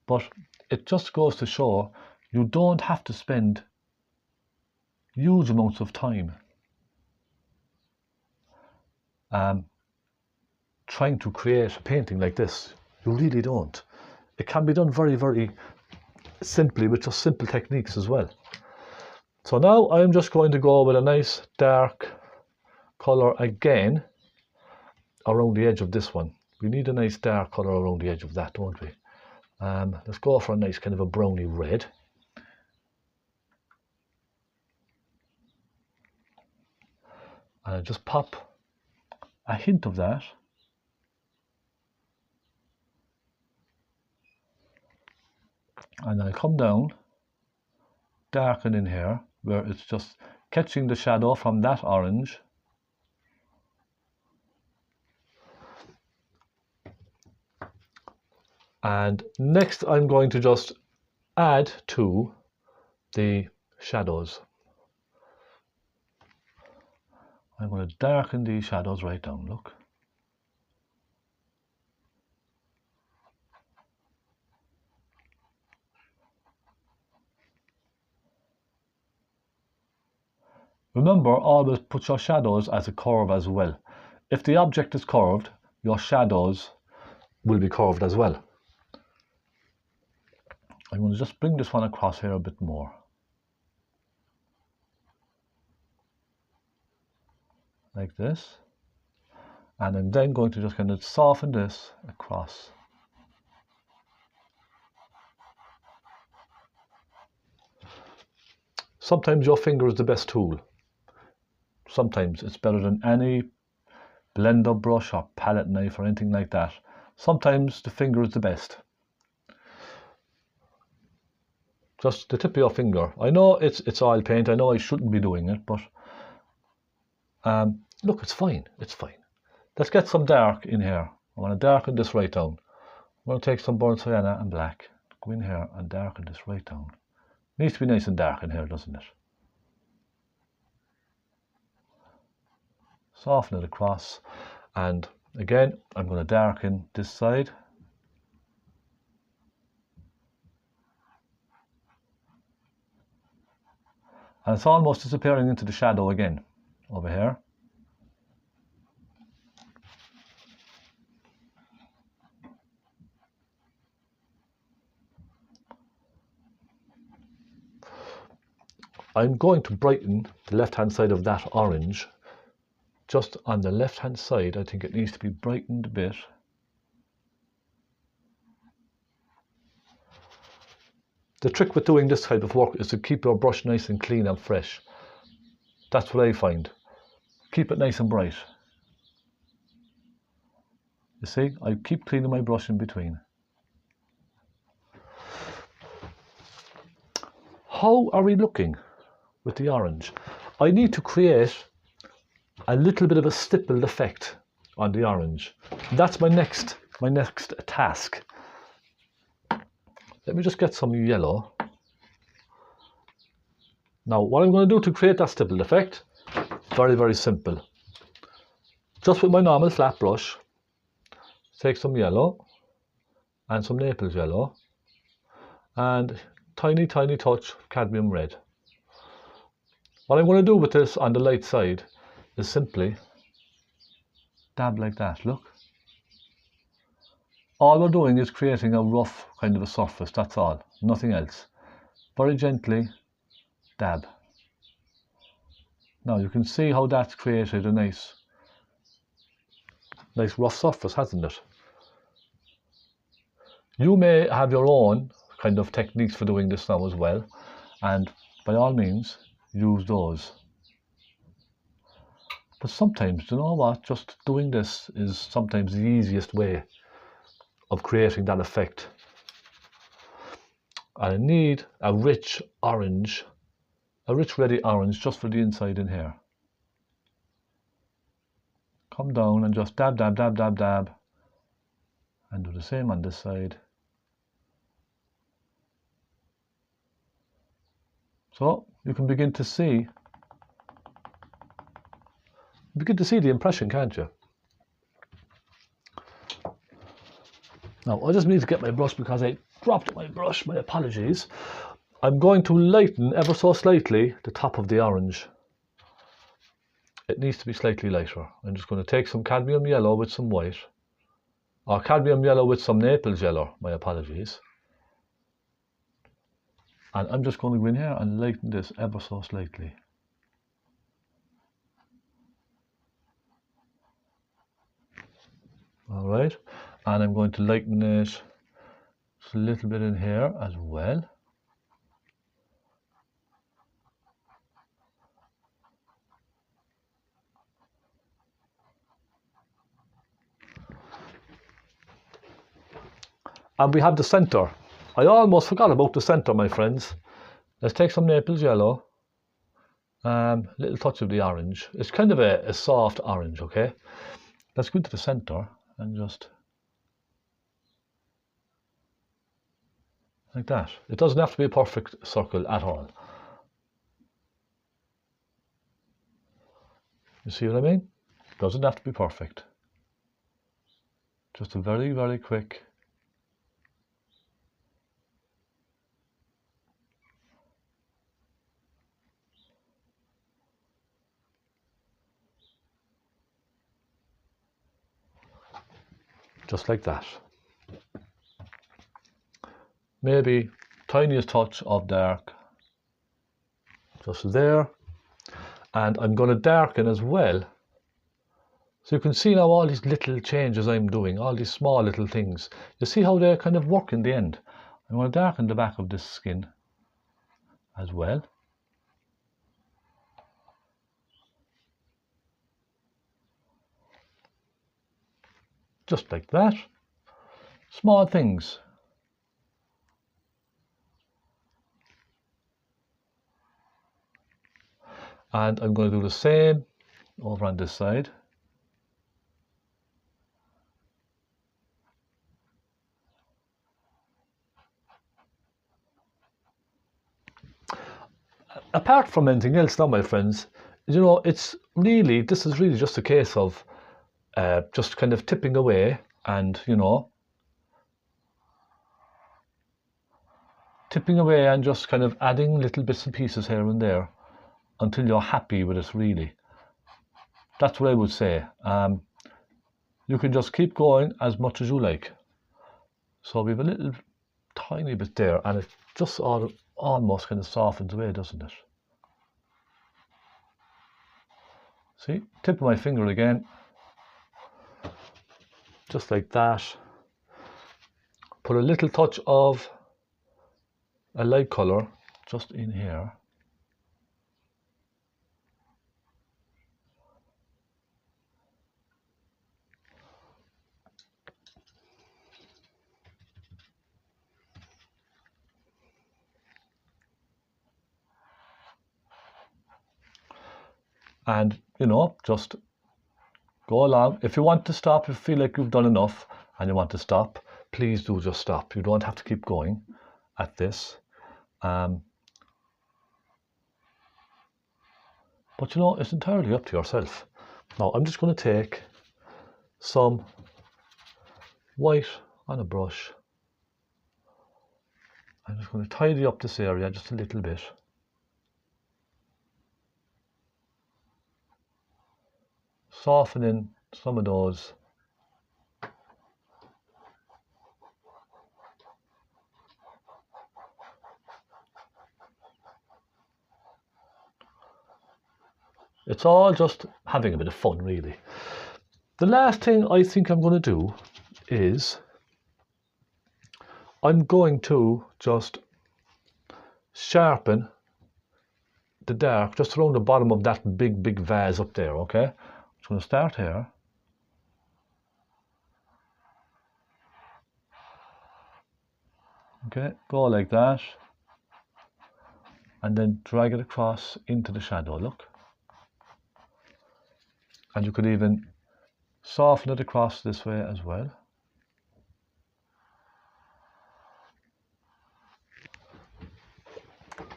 but it just goes to show you don't have to spend huge amounts of time trying to create a painting like this. You really don't. It can be done very, very simply with just simple techniques as well. So now I'm just going to go with a nice dark color again around the edge of this one. We need a nice dark color around the edge of that, don't we? Let's go for a nice kind of a browny red. And I just pop a hint of that. And I come down, darken in here, where it's just catching the shadow from that orange. And next I'm going to just add to the shadows. I'm going to darken these shadows right down, look. Remember, always put your shadows as a curve as well. If the object is curved, your shadows will be curved as well. I'm going to just bring this one across here a bit more. Like this. And I'm then going to just kind of soften this across. Sometimes your finger is the best tool. Sometimes it's better than any blender brush or palette knife or anything like that. Sometimes the finger is the best. Just the tip of your finger. I know it's oil paint. I know I shouldn't be doing it, but look, it's fine. It's fine. Let's get some dark in here. I want to darken this right down. I'm going to take some burnt sienna and black. Go in here and darken this right down. It needs to be nice and dark in here, doesn't it? Soften it across. And again, I'm going to darken this side. And it's almost disappearing into the shadow again, over here. I'm going to brighten the left-hand side of that orange. Just on the left-hand side, I think it needs to be brightened a bit. The trick with doing this type of work is to keep your brush nice and clean and fresh. That's what I find. Keep it nice and bright. You see, I keep cleaning my brush in between. How are we looking with the orange? I need to create a little bit of a stippled effect on the orange. That's my next task. Let me just get some yellow. Now, what I'm going to do to create that stippled effect, very, very simple. Just with my normal flat brush, take some yellow and some Naples yellow and tiny, tiny touch of cadmium red. What I'm going to do with this on the light side is simply dab like that, look. All we're doing is creating a rough kind of a surface, that's all, nothing else. Very gently dab. Now you can see how that's created a nice rough surface, hasn't it? You may have your own kind of techniques for doing this now as well, and by all means use those. But sometimes, you know what, just doing this is sometimes the easiest way of creating that effect. I need a rich orange, a rich ready orange just for the inside in here. Come down and just dab, dab, dab, dab, dab, and do the same on this side. So you can begin to see the impression, can't you? Now I just need to get my brush because I dropped my brush, my apologies. I'm going to lighten ever so slightly the top of the orange. It needs to be slightly lighter. I'm just going to take some cadmium yellow with some white, or cadmium yellow with some Naples yellow, my apologies. And I'm just going to go in here and lighten this ever so slightly. Alright, and I'm going to lighten it just a little bit in here as well. And we have the center. I almost forgot about the center, my friends. Let's take some Naples yellow. Little touch of the orange. It's kind of a soft orange, okay? Let's go into the center and just like that. It doesn't have to be a perfect circle at all. You see what I mean? It doesn't have to be perfect. Just a very, very quick. Just like that. Maybe tiniest touch of dark. Just there. And I'm going to darken as well. So you can see now all these little changes I'm doing, all these small little things. You see how they kind of work in the end. I'm going to darken the back of this skin as well. Just like that. Small things. And I'm going to do the same over on this side. Apart from anything else now, my friends, you know, this is really just a case of just kind of tipping away and, you know, tipping away and just kind of adding little bits and pieces here and there until you're happy with it, really. That's what I would say. You can just keep going as much as you like. So we have a little tiny bit there, and it just almost kind of softens away, doesn't it? See, tip of my finger again, just like that. Put a little touch of a light color just in here. And, you know, just go along. If you want to stop, if you feel like you've done enough and you want to stop, please do just stop. You don't have to keep going at this. But, you know, it's entirely up to yourself. Now, I'm just going to take some white on a brush. I'm just going to tidy up this area just a little bit. Softening some of those. It's all just having a bit of fun, really. The last thing I think I'm going to do is I'm going to just sharpen the dark just around the bottom of that big vase up there, okay? I'm just going to start here. Okay, go like that. And then drag it across into the shadow, look. And you could even soften it across this way as well.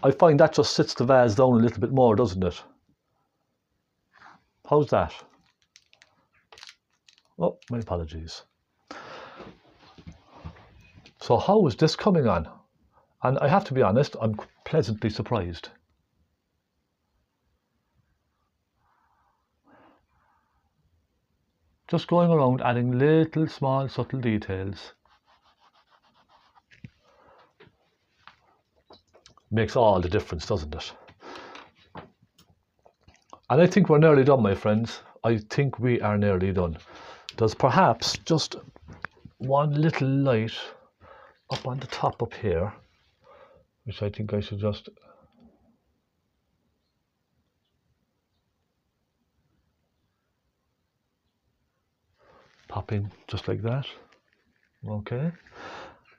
I find that just sits the vase down a little bit more, doesn't it? How's that? Oh, my apologies. So how is this coming on? And I have to be honest, I'm pleasantly surprised. Just going around adding little small subtle details. Makes all the difference, doesn't it? And I think we're nearly done, my friends. I think we are nearly done. There's perhaps just one little light up on the top up here, which I think I should just pop in just like that. Okay.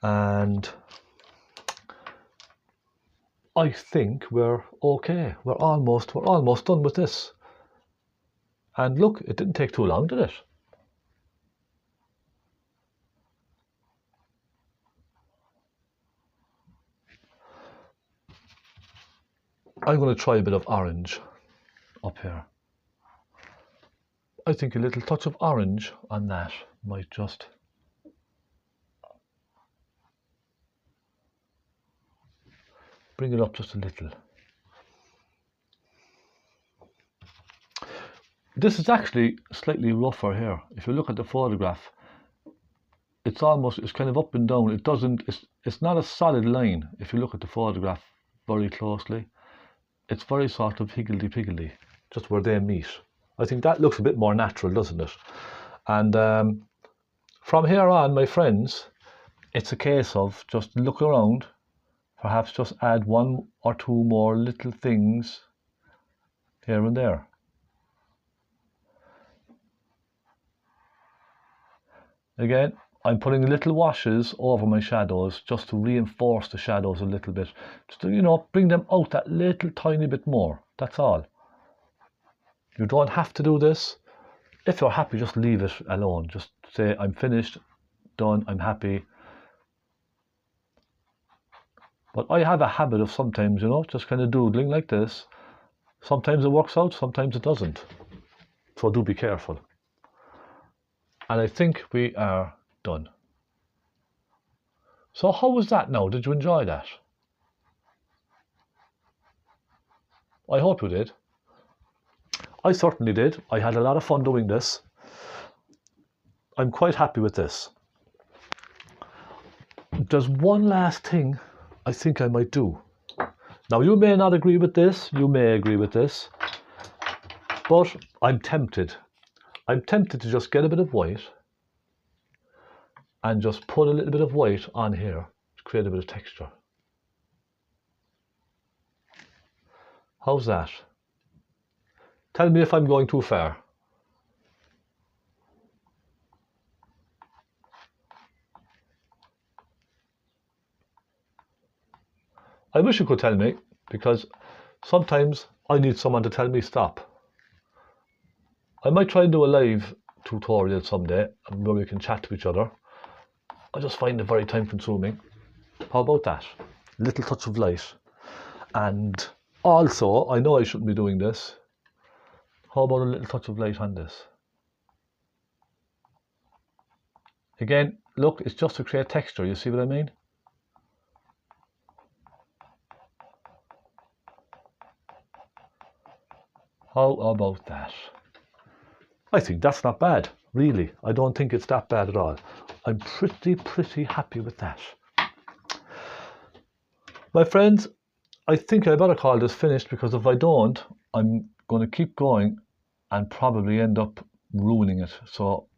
and I think we're okay. We're almost done with this. And look, it didn't take too long, did it? I'm going to try a bit of orange up here. I think a little touch of orange on that might just bring it up just a little. This is actually slightly rougher here. If you look at the photograph, it's kind of up and down. It's not a solid line. If you look at the photograph very closely, it's very sort of higgledy-piggledy, just where they meet. I think that looks a bit more natural, doesn't it? And from here on, my friends, it's a case of just look around, perhaps just add one or two more little things here and there. Again, I'm putting little washes over my shadows just to reinforce the shadows a little bit. Just to, you know, bring them out that little tiny bit more. That's all. You don't have to do this. If you're happy, just leave it alone. Just say, I'm finished, done, I'm happy. But I have a habit of sometimes, you know, just kind of doodling like this. Sometimes it works out, sometimes it doesn't. So do be careful. And I think we are done. So how was that now? Did you enjoy that? I hope you did. I certainly did. I had a lot of fun doing this. I'm quite happy with this. There's one last thing I think I might do. Now, you may not agree with this, you may agree with this, but I'm tempted. I'm tempted to just get a bit of white and just put a little bit of white on here to create a bit of texture. How's that? Tell me if I'm going too far. I wish you could tell me, because sometimes I need someone to tell me stop. I might try and do a live tutorial someday where we can chat to each other. I just find it very time consuming. How about that? A little touch of light. And also, I know I shouldn't be doing this. How about a little touch of light on this? Again, look, it's just to create texture. You see what I mean? How about that? I think that's not bad, really. I don't think it's that bad at all. I'm pretty happy with that. My friends, I think I better call this finished, because if I don't, I'm going to keep going and probably end up ruining it. So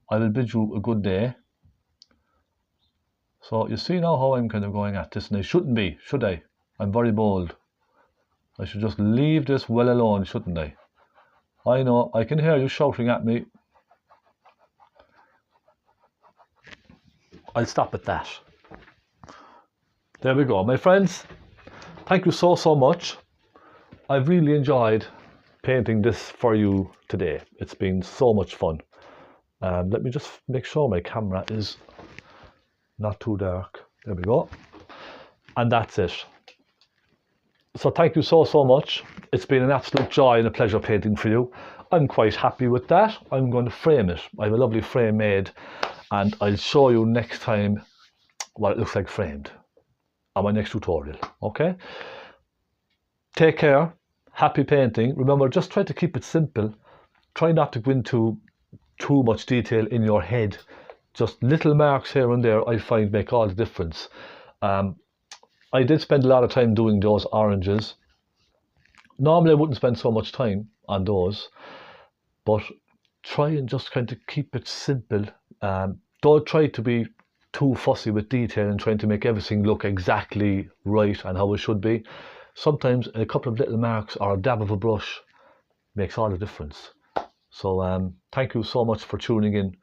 I will bid you a good day. So you see now how I'm kind of going at this, and I shouldn't be, should I? I'm very bold. I should just leave this well alone, shouldn't I? I know, I can hear you shouting at me. I'll stop at that. There we go, my friends. Thank you so much. I've really enjoyed painting this for you today. It's been so much fun. Let me just make sure my camera is not too dark. There we go. And that's it. So thank you so much. It's been an absolute joy and a pleasure painting for you. I'm quite happy with that. I'm going to frame it. I have a lovely frame made, and I'll show you next time what it looks like framed on my next tutorial. Okay? Take care. Happy painting. Remember, just try to keep it simple. Try not to go into too much detail in your head. Just little marks here and there, I find, make all the difference. I did spend a lot of time doing those oranges. Normally I wouldn't spend so much time on those, but try and just kind of keep it simple. Don't try to be too fussy with detail and trying to make everything look exactly right and how it should be. Sometimes a couple of little marks or a dab of a brush makes all the difference. So thank you so much for tuning in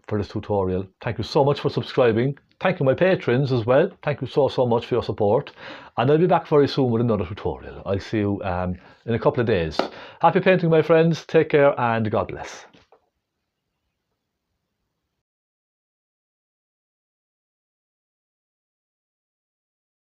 for this tutorial. Thank you so much for subscribing. Thank you my patrons as well. Thank you so much for your support. And I'll be back very soon with another tutorial. I'll see you in a couple of days. Happy painting, my friends. Take care and God bless.